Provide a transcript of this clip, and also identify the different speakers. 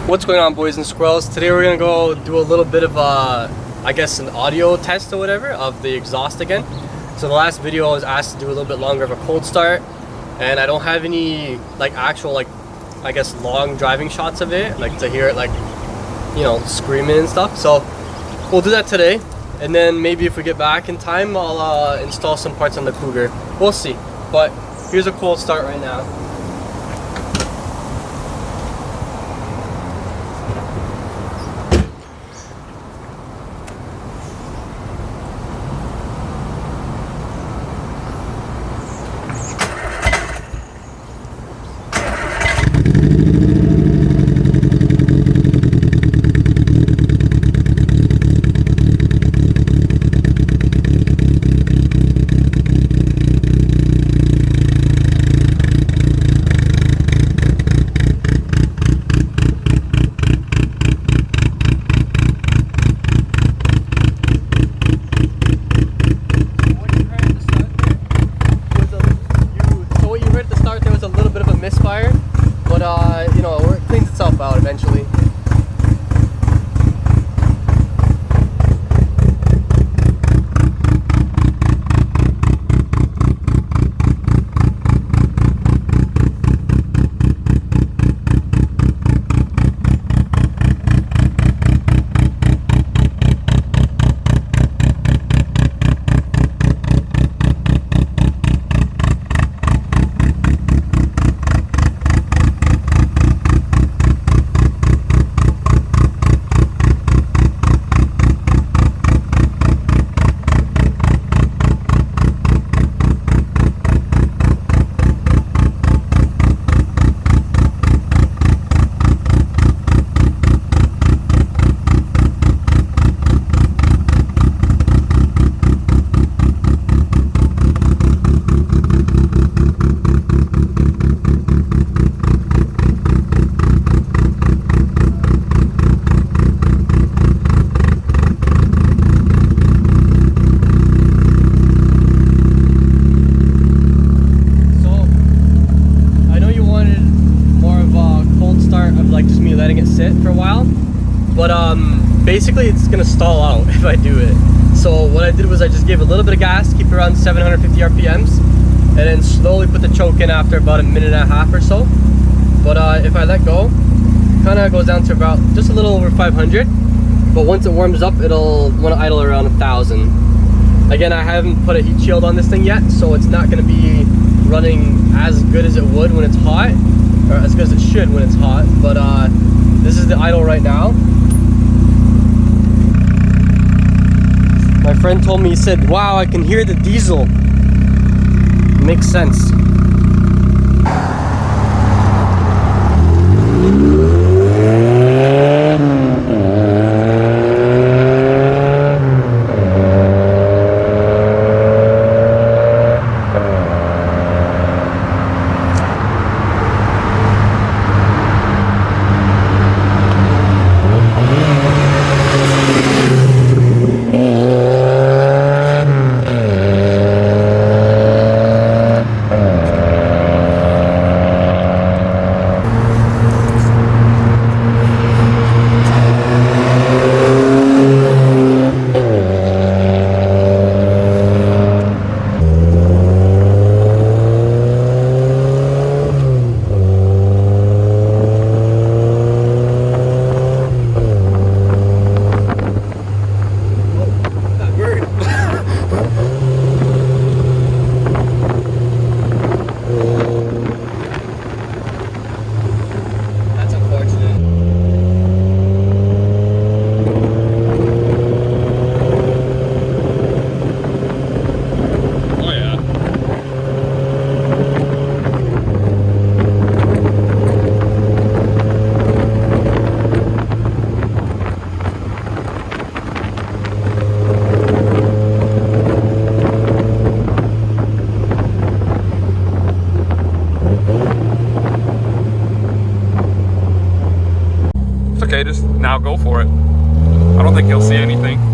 Speaker 1: What's going on, boys and squirrels? Today we're gonna go do a little bit of I guess an audio test or whatever of the exhaust again. So the last video I was asked to do a little bit longer of a cold start, and I don't have any like actual I guess long driving shots of it, like to hear it like, you know, screaming and stuff. So we'll do that today, and then maybe if we get back in time I'll install some parts on the Cougar. We'll see. But here's a cold start right now. Misfire, but you know, it cleans itself out eventually. Like just me letting it sit for a while, but basically it's gonna stall out if I do it. So what I did was I just gave a little bit of gas, keep it around 750 RPMs, and then slowly put the choke in after about a minute and a half or so. But if I let go, it kind of goes down to about just a little over 500, but once it warms up it'll want to idle around 1,000. Again, I haven't put a heat shield on this thing yet, so it's not going to be running as good as it would when it's hot, or as good as it should when it's hot. But this is the idle right now. My friend told me, he said, wow, I can hear the diesel. Makes sense.
Speaker 2: okay, just now go for it. I don't think he'll see anything.